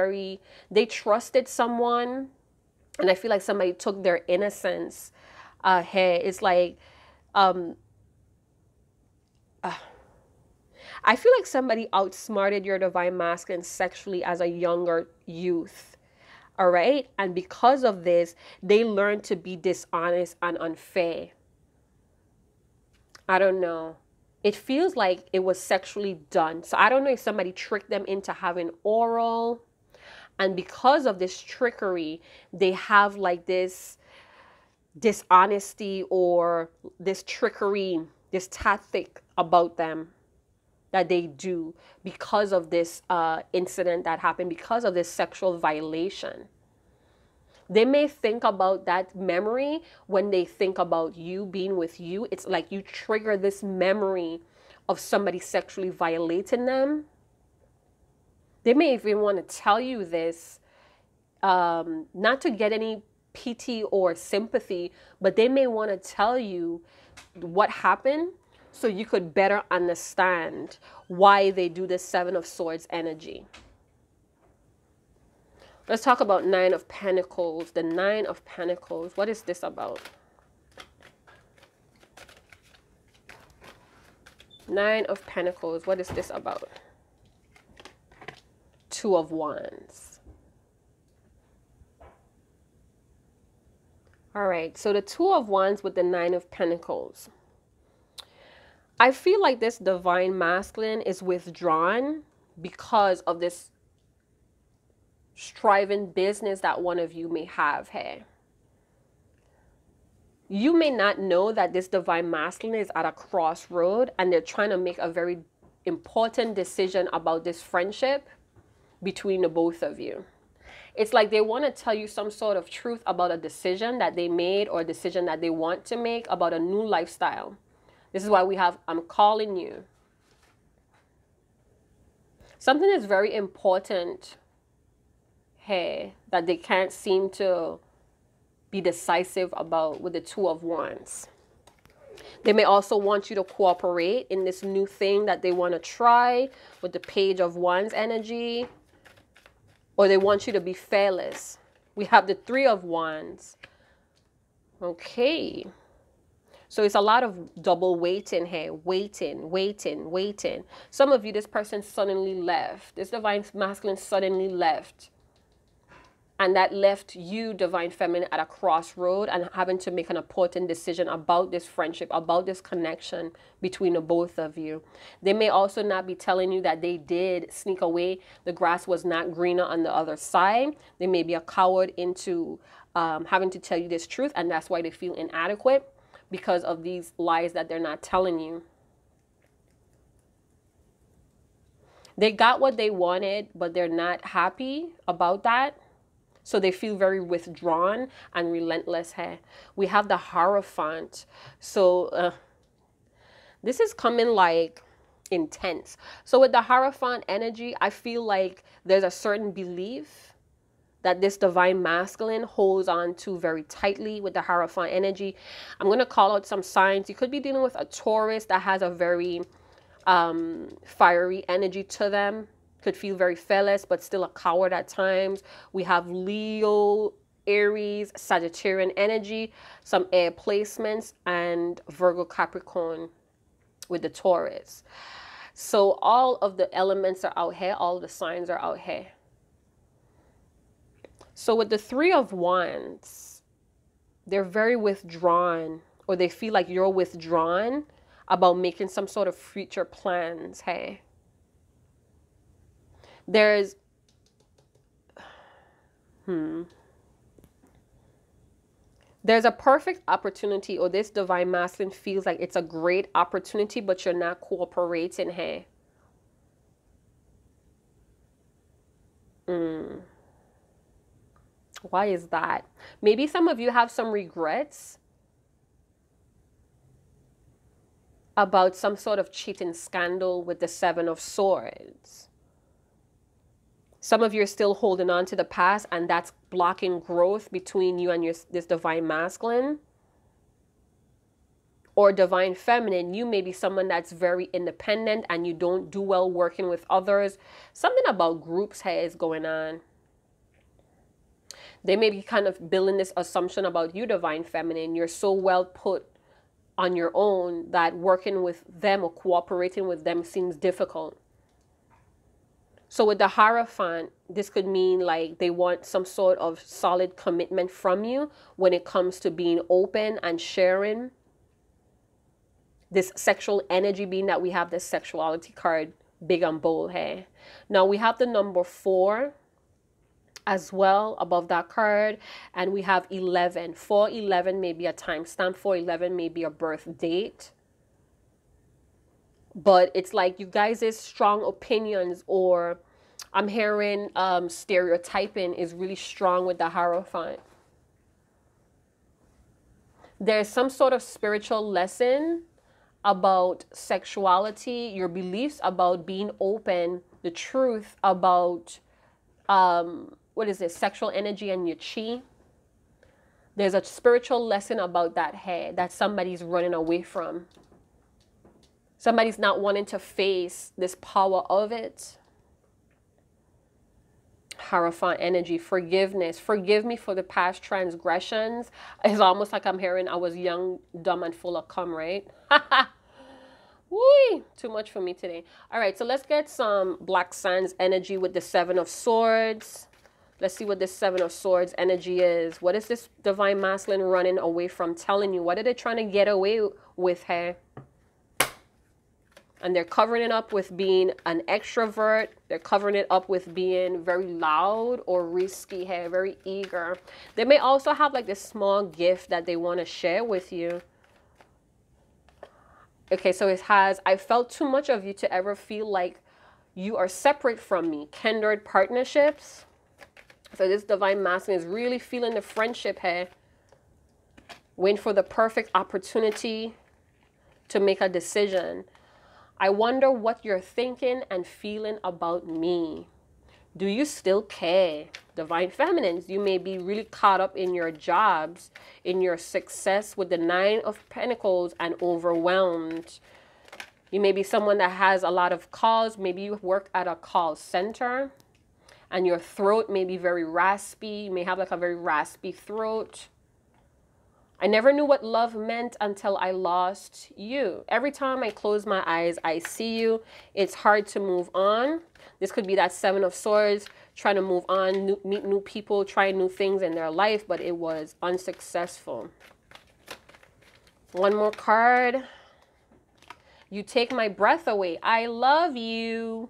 S1: they trusted someone, and I feel like somebody took their innocence. Hey, it's like, I feel like somebody outsmarted your divine masculine sexually as a younger youth. All right. And because of this, they learned to be dishonest and unfair. I don't know. It feels like it was sexually done. So I don't know if somebody tricked them into having oral. And because of this trickery, they have like this dishonesty or this trickery, this tactic about them that they do because of this incident that happened, because of this sexual violation. They may think about that memory when they think about you being with you. It's like you trigger this memory of somebody sexually violating them. They may even want to tell you this, not to get any pity or sympathy, but they may want to tell you what happened so you could better understand why they do this Seven of Swords energy. Let's talk about Nine of Pentacles. The Nine of Pentacles. What is this about? Nine of Pentacles. What is this about? Two of Wands. All right. So the Two of Wands with the Nine of Pentacles. I feel like this divine masculine is withdrawn because of this striving business that one of you may have here. You may not know that this divine masculine is at a crossroad and they're trying to make a very important decision about this friendship between the both of you. It's like they want to tell you some sort of truth about a decision that they made or a decision that they want to make about a new lifestyle. This is why we have, I'm calling you. Something is very important here that they can't seem to be decisive about with the Two of Wands. They may also want you to cooperate in this new thing that they want to try with the Page of Wands energy, or they want you to be fearless. We have the Three of Wands. Okay. So it's a lot of double waiting here. Waiting, waiting, waiting. Some of you, this person suddenly left. This divine masculine suddenly left. And that left you, divine feminine, at a crossroad and having to make an important decision about this friendship, about this connection between the both of you. They may also not be telling you that they did sneak away. The grass was not greener on the other side. They may be a coward into having to tell you this truth, and that's why they feel inadequate because of these lies that they're not telling you. They got what they wanted, but they're not happy about that. So they feel very withdrawn and relentless here. We have the Hierophant. So this is coming like intense. So with the Hierophant energy, I feel like there's a certain belief that this divine masculine holds on to very tightly with the Hierophant energy. I'm going to call out some signs. You could be dealing with a Taurus that has a very fiery energy to them. Could feel very fearless, but still a coward at times. We have Leo, Aries, Sagittarian energy, some air placements, and Virgo, Capricorn with the Taurus. So all of the elements are out here. All the signs are out here. So with the Three of Wands, they're very withdrawn, or they feel like you're withdrawn about making some sort of future plans. Hey. There's a perfect opportunity, or this divine masculine feels like it's a great opportunity, but you're not cooperating here. Why is that? Maybe some of you have some regrets about some sort of cheating scandal with the Seven of Swords. Some of you are still holding on to the past, and that's blocking growth between you and this divine masculine. Or divine feminine, you may be someone that's very independent and you don't do well working with others. Something about groups here is going on. They may be kind of building this assumption about you, divine feminine. You're so well put on your own that working with them or cooperating with them seems difficult. So with the Hierophant, this could mean like they want some sort of solid commitment from you when it comes to being open and sharing. This sexual energy, being that we have this sexuality card big and bold here. Now we have the number 4 as well above that card, and we have 11. 411 may be a timestamp. 411 may be a birth date. But it's like you guys' strong opinions, or I'm hearing stereotyping is really strong with the Hierophant. There's some sort of spiritual lesson about sexuality, your beliefs about being open, the truth about, what is this, sexual energy and your chi. There's a spiritual lesson about that here that somebody's running away from. Somebody's not wanting to face this power of it. Hierophant energy, forgiveness. Forgive me for the past transgressions. It's almost like I'm hearing I was young, dumb, and full of cum, right? Woo! Too much for me today. All right, so let's get some Black Sands energy with the 7 of Swords. Let's see what this 7 of Swords energy is. What is this divine masculine running away from telling you? What are they trying to get away with here? And they're covering it up with being an extrovert. They're covering it up with being very loud or risky here, very eager. They may also have like this small gift that they want to share with you. Okay, so it has, I felt too much of you to ever feel like you are separate from me. Kindred partnerships. So this divine masculine is really feeling the friendship here. Waiting for the perfect opportunity to make a decision. I wonder what you're thinking and feeling about me. Do you still care? Divine feminines, you may be really caught up in your jobs, in your success with the 9 of Pentacles, and overwhelmed. You may be someone that has a lot of calls. Maybe you work at a call center and your throat may be very raspy. You may have like a very raspy throat. I never knew what love meant until I lost you. Every time I close my eyes, I see you. It's hard to move on. This could be that 7 of Swords, trying to move on, meet new people, try new things in their life, but it was unsuccessful. One more card. You take my breath away. I love you.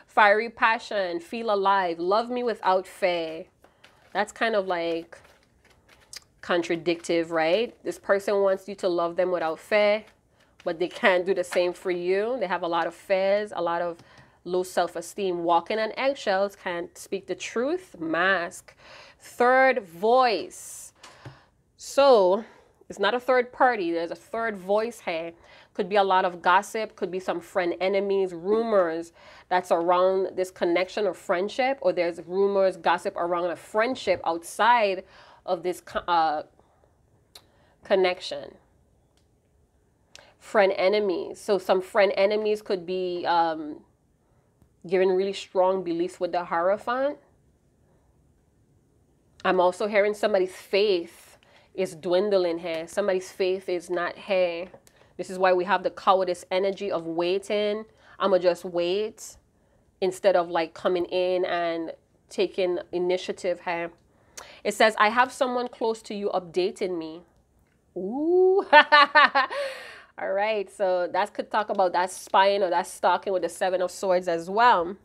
S1: Fiery passion, feel alive, love me without fear. That's kind of like contradictive, right? This person wants you to love them without fear, but they can't do the same for you. They have a lot of fears, a lot of low self-esteem. Walking on eggshells, can't speak the truth. Mask. Third voice. So it's not a third party. There's a third voice here. Could be a lot of gossip, could be some friend enemies, rumors that's around this connection or friendship, or there's rumors, gossip around a friendship outside of this connection. Friend enemies. So some friend enemies could be given really strong beliefs with the Hierophant. I'm also hearing somebody's faith is dwindling here. Somebody's faith is not here. This is why we have the cowardice energy of waiting. I'm going to just wait instead of like coming in and taking initiative here. It says, I have someone close to you updating me. Ooh. All right. So that could talk about that spying or that stalking with the 7 of Swords as well.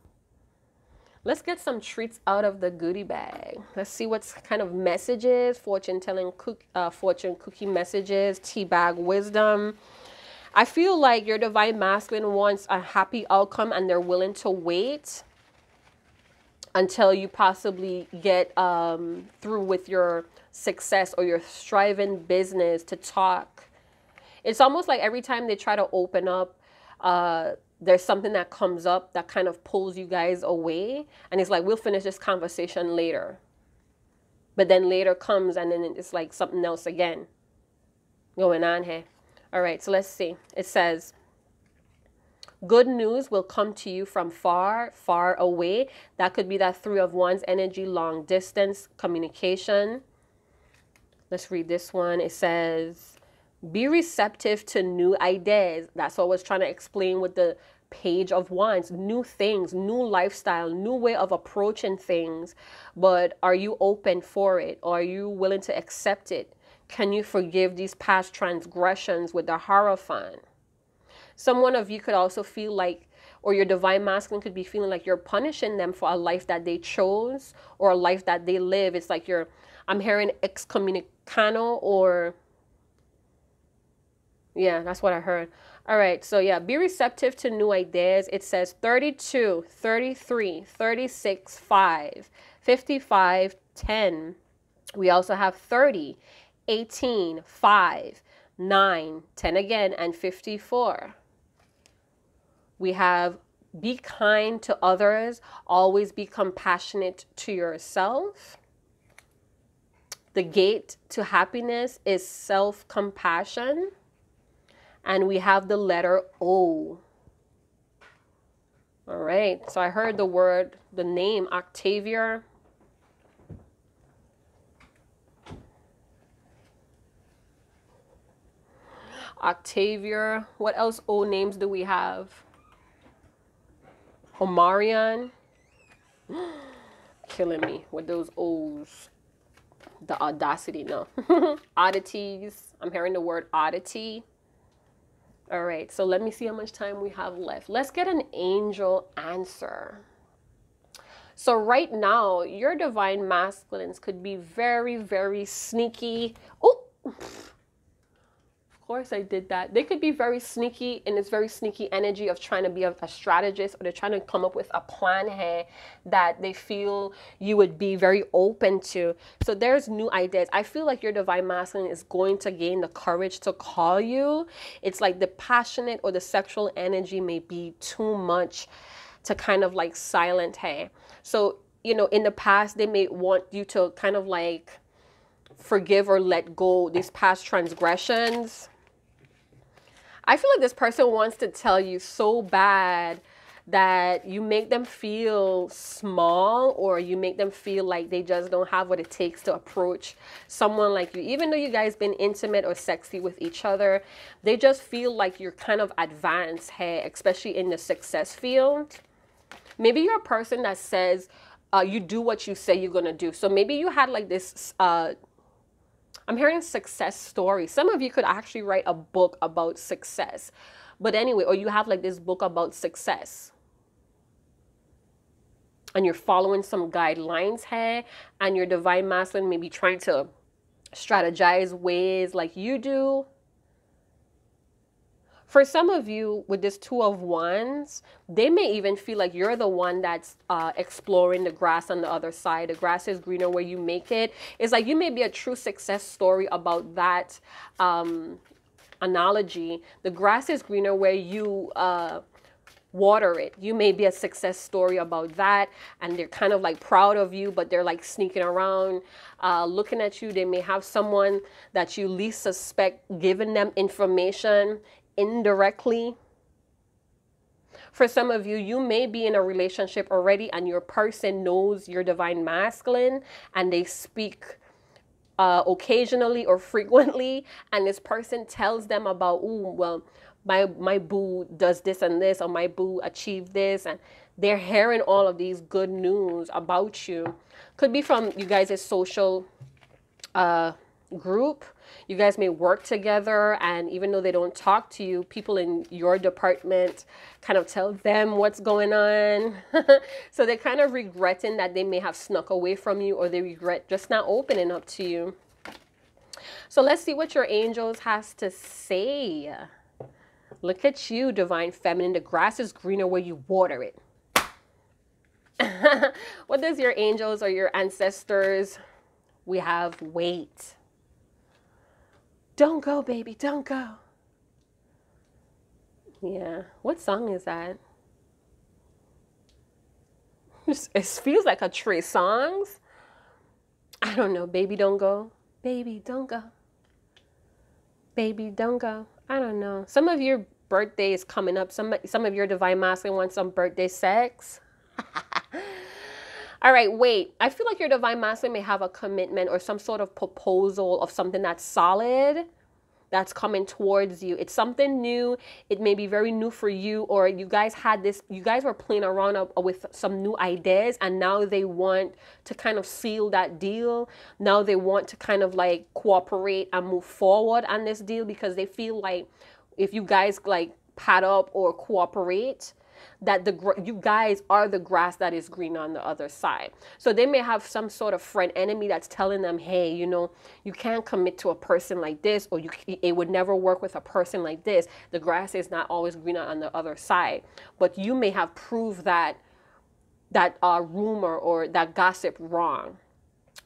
S1: Let's get some treats out of the goodie bag. Let's see what kind of messages, fortune cookie messages, tea bag wisdom. I feel like your divine masculine wants a happy outcome and they're willing to wait until you possibly get through with your success or your striving business to talk. It's almost like every time they try to open up, there's something that comes up that kind of pulls you guys away. And it's like, we'll finish this conversation later. But then later comes and then it's like something else again going on here. All right, so let's see. It says, good news will come to you from far, far away. That could be that Three of Wands energy, long distance communication. Let's read this one. It says, be receptive to new ideas. That's what I was trying to explain with the Page of Wands. New things, new lifestyle, new way of approaching things. But are you open for it? Are you willing to accept it? Can you forgive these past transgressions with the Hierophant? Someone of you could also feel like, or your divine masculine could be feeling like you're punishing them for a life that they chose or a life that they live. It's like I'm hearing excommunicano, or yeah, that's what I heard. All right, so yeah, be receptive to new ideas. It says 32, 33, 36, 5, 55, 10. We also have 30, 18, 5, 9, 10 again, and 54. We have be kind to others. Always be compassionate to yourself. The gate to happiness is self-compassion. And we have the letter O. All right, so I heard the name Octavia. Octavia. What else O names do we have? Omarion. Killing me with those O's. The audacity, no. Oddities. I'm hearing the word oddity. All right, so let me see how much time we have left. Let's get an angel answer. So right now, your divine masculines could be very, very sneaky. Oh, of course I did that. They could be very sneaky in this very sneaky energy of trying to be a strategist, or they're trying to come up with a plan here that they feel you would be very open to. So there's new ideas. I feel like your divine masculine is going to gain the courage to call you. It's like the passionate or the sexual energy may be too much to kind of like silent here. So, you know, in the past, they may want you to kind of like forgive or let go these past transgressions. I feel like this person wants to tell you so bad that you make them feel small, or you make them feel like they just don't have what it takes to approach someone like you. Even though you guys been intimate or sexy with each other, they just feel like you're kind of advanced here, especially in the success field. Maybe you're a person that says you do what you say you're going to do. So maybe you had like this, I'm hearing success story. Some of you could actually write a book about success. But anyway, or you have like this book about success. And you're following some guidelines here. And your divine masculine may be trying to strategize ways like you do. For some of you with this Two of Wands, they may even feel like you're the one that's exploring the grass on the other side. The grass is greener where you make it. It's like you may be a true success story about that analogy. The grass is greener where you water it. You may be a success story about that, and they're kind of like proud of you, but they're like sneaking around looking at you. They may have someone that you least suspect giving them information indirectly. For some of you, you may be in a relationship already and your person knows your divine masculine, and they speak occasionally or frequently, and this person tells them about, oh, well, my boo does this and this, or my boo achieved this, and they're hearing all of these good news about you. Could be from you guys' social group. You guys may work together, and even though they don't talk to you, people in your department kind of tell them what's going on. So they're kind of regretting that they may have snuck away from you, or they regret just not opening up to you. So let's see what your angels has to say. Look at you, divine feminine. The grass is greener where you water it. What does your angels or your ancestors? We have wait. Don't go, baby, don't go. Yeah. What song is that? It feels like a Trey Songs. I don't know. Baby, don't go. Baby, don't go. Baby, don't go. I don't know. Some of your birthday is coming up. Some of your divine masculine wants some birthday sex. All right, wait. I feel like your divine masculine may have a commitment or some sort of proposal of something that's solid that's coming towards you. It's something new. It may be very new for you, or you guys were playing around with some new ideas, and now they want to kind of seal that deal. Now they want to kind of like cooperate and move forward on this deal because they feel like if you guys like pad up or cooperate, that you guys are the grass that is green on the other side. So they may have some sort of friend enemy that's telling them, hey, you know, you can't commit to a person like this, or it would never work with a person like this. The grass is not always greener on the other side. But you may have proved that rumor or that gossip wrong.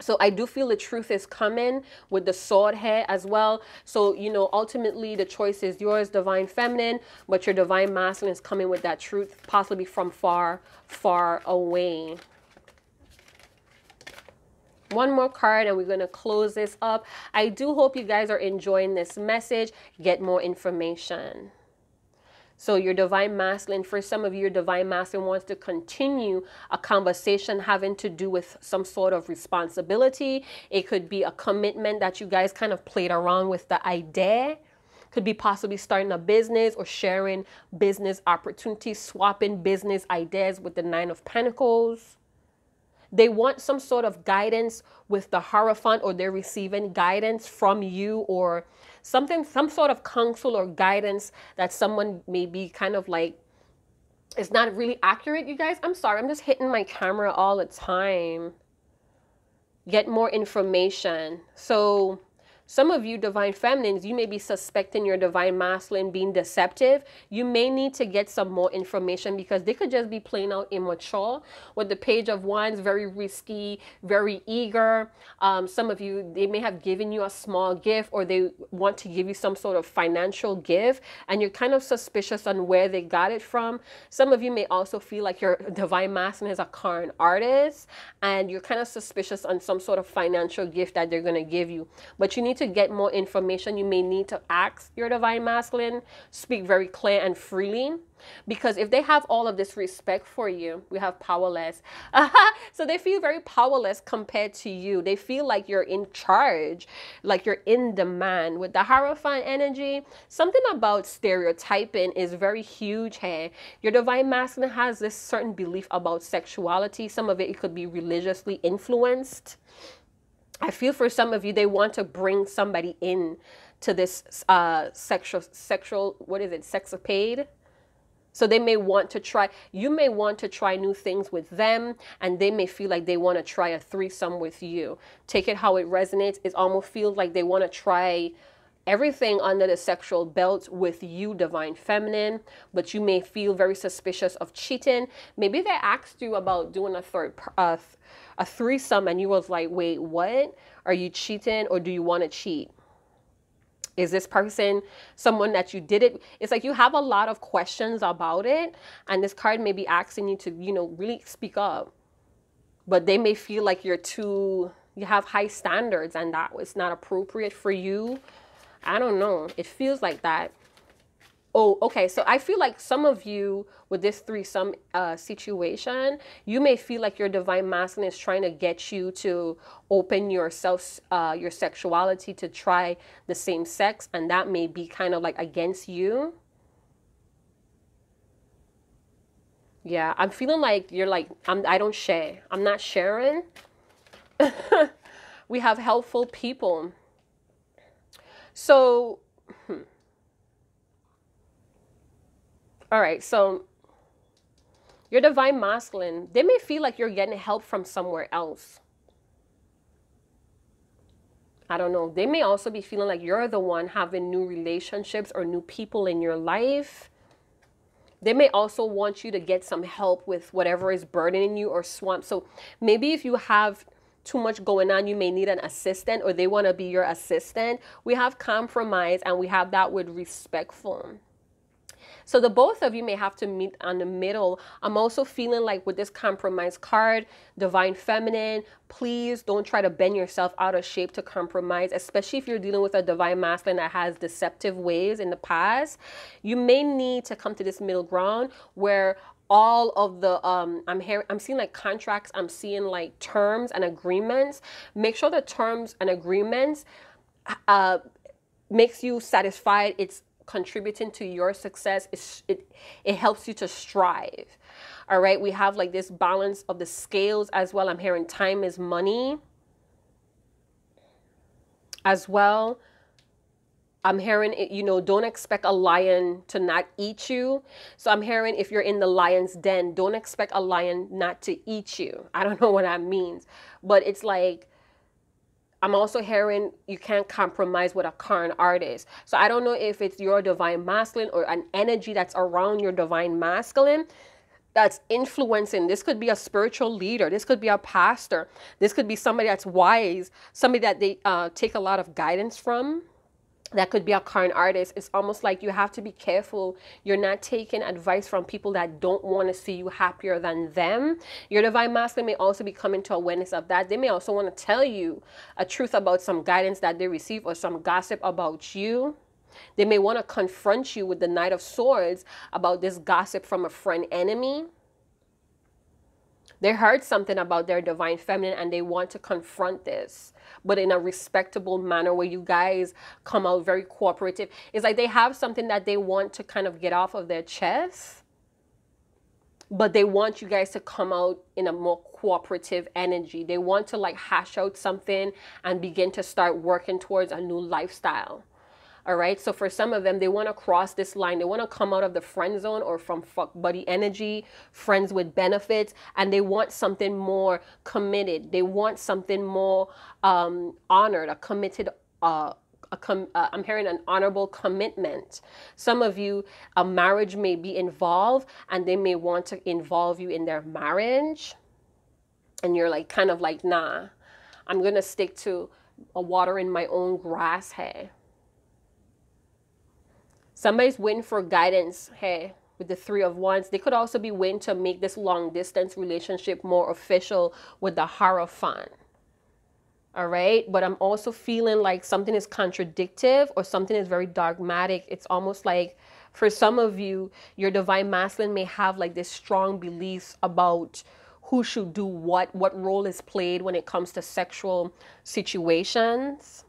S1: So I do feel the truth is coming with the sword here as well. So, you know, ultimately the choice is yours, divine feminine, but your divine masculine is coming with that truth, possibly from far, far away. One more card and we're going to close this up. I do hope you guys are enjoying this message. Get more information. So your divine masculine, for some of you, your divine masculine wants to continue a conversation having to do with some sort of responsibility. It could be a commitment that you guys kind of played around with the idea. Could be possibly starting a business or sharing business opportunities, swapping business ideas with the Nine of Pentacles. They want some sort of guidance with the Hierophant, or they're receiving guidance from you, or something, some sort of counsel or guidance that someone may be kind of like, it's not really accurate, you guys. I'm sorry, I'm just hitting my camera all the time. Get more information. So some of you divine feminines, you may be suspecting your divine masculine being deceptive. You may need to get some more information because they could just be plain out immature. With the Page of Wands, very risky, very eager. Some of you, they may have given you a small gift, or they want to give you some sort of financial gift, and you're kind of suspicious on where they got it from. Some of you may also feel like your divine masculine is a con artist, and you're kind of suspicious on some sort of financial gift that they're going to give you. But you need to get more information. You may need to ask your divine masculine, speak very clear and freely, because if they have all of this respect for you, we have powerless. So they feel very powerless compared to you. They feel like you're in charge, like you're in demand. With the Hierophant energy, something about stereotyping is very huge here. Your divine masculine has this certain belief about sexuality. Some of it could be religiously influenced. I feel for some of you, they want to bring somebody in to this sexual, what is it, sexapade? So they may want to try, you may want to try new things with them, and they may feel like they want to try a threesome with you. Take it how it resonates. It almost feels like they want to try everything under the sexual belt with you, divine feminine, but you may feel very suspicious of cheating. Maybe they asked you about doing a threesome, and you was like, wait, what? Are you cheating, or do you want to cheat? Is this person someone that you did it? It's like you have a lot of questions about it, and this card may be asking you to, you know, really speak up. But they may feel like you have high standards, and that was not appropriate for you. I don't know. It feels like that. Oh, okay. So I feel like some of you with this threesome situation, you may feel like your divine masculine is trying to get you to open yourself, your sexuality, to try the same sex, and that may be kind of like against you. Yeah, I'm feeling like you're like, I don't share. I'm not sharing. We have helpful people. So, all right, so your divine masculine, they may feel like you're getting help from somewhere else. I don't know. They may also be feeling like you're the one having new relationships or new people in your life. They may also want you to get some help with whatever is burdening you or swamp. So maybe if you have too much going on, you may need an assistant, or they want to be your assistant. We have compromise, and we have that with respectful. So the both of you may have to meet on the middle. I'm also feeling like with this compromise card, divine feminine, please don't try to bend yourself out of shape to compromise, especially if you're dealing with a divine masculine that has deceptive ways in the past. You may need to come to this middle ground where all of the I'm seeing like contracts, I'm seeing like terms and agreements. Make sure the terms and agreements makes you satisfied. It's contributing to your success. It helps you to strive. All right, we have like this balance of the scales as well. I'm hearing time is money as well. I'm hearing, you know, don't expect a lion to not eat you. So I'm hearing if you're in the lion's den, don't expect a lion not to eat you. I don't know what that means, but it's like, I'm also hearing you can't compromise with a current artist. So I don't know if it's your divine masculine or an energy that's around your divine masculine that's influencing. This could be a spiritual leader. This could be a pastor. This could be somebody that's wise, somebody that they take a lot of guidance from. That could be a current artist. It's almost like you have to be careful. You're not taking advice from people that don't want to see you happier than them. Your divine masculine may also be coming to awareness of that. They may also want to tell you a truth about some guidance that they receive or some gossip about you. They may want to confront you with the Knight of Swords about this gossip from a friend enemy. They heard something about their divine feminine and they want to confront this, but in a respectable manner where you guys come out very cooperative. It's like they have something that they want to kind of get off of their chest, but they want you guys to come out in a more cooperative energy. They want to like hash out something and begin to start working towards a new lifestyle. All right. So for some of them, they want to cross this line. They want to come out of the friend zone or from fuck buddy energy, friends with benefits, and they want something more committed. They want something more honored, a committed, I'm hearing an honorable commitment. Some of you, a marriage may be involved and they may want to involve you in their marriage. And you're like, kind of like, nah, I'm going to stick to a water in my own grass here. Somebody's waiting for guidance, hey, with the Three of Wands. They could also be waiting to make this long distance relationship more official with the Hierophant. All right. But I'm also feeling like something is contradictive or something is very dogmatic. It's almost like for some of you, your divine masculine may have like this strong beliefs about who should do what role is played when it comes to sexual situations.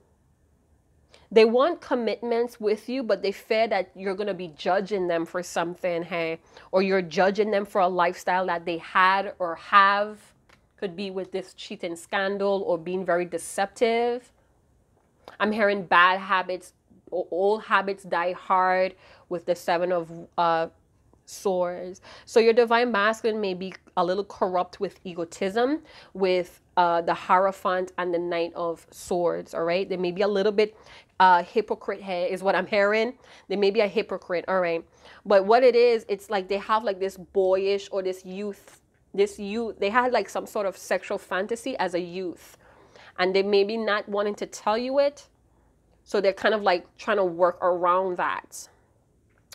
S1: They want commitments with you, but they fear that you're going to be judging them for something, hey, or you're judging them for a lifestyle that they had or have. Could be with this cheating scandal or being very deceptive. I'm hearing bad habits or old habits die hard with the Seven of Swords. So your divine masculine may be a little corrupt with egotism, with the Hierophant and the Knight of Swords. All right, they may be a little bit hypocrite here is what I'm hearing. They may be a hypocrite. All right, but what it is, it's like they have like this boyish or this youth, they had like some sort of sexual fantasy as a youth, and they may be not wanting to tell you it, so they're kind of like trying to work around that.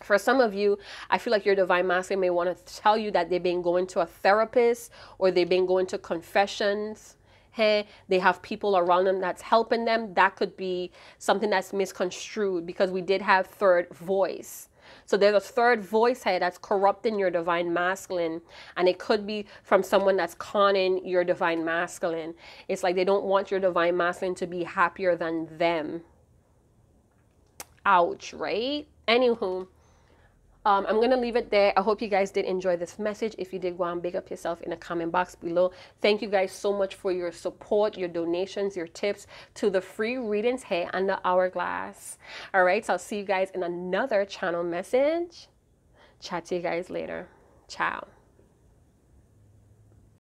S1: For some of you, I feel like your divine masculine may want to tell you that they've been going to a therapist or they've been going to confessions. Hey, they have people around them that's helping them. That could be something that's misconstrued because we did have third voice. So there's a third voice here that's corrupting your divine masculine, and it could be from someone that's conning your divine masculine. It's like they don't want your divine masculine to be happier than them. Ouch, right? Anywho, I'm going to leave it there. I hope you guys did enjoy this message. If you did, go and big up yourself in the comment box below. Thank you guys so much for your support, your donations, your tips to the free readings here on the Hourglass. All right, so I'll see you guys in another channel message. Chat to you guys later. Ciao.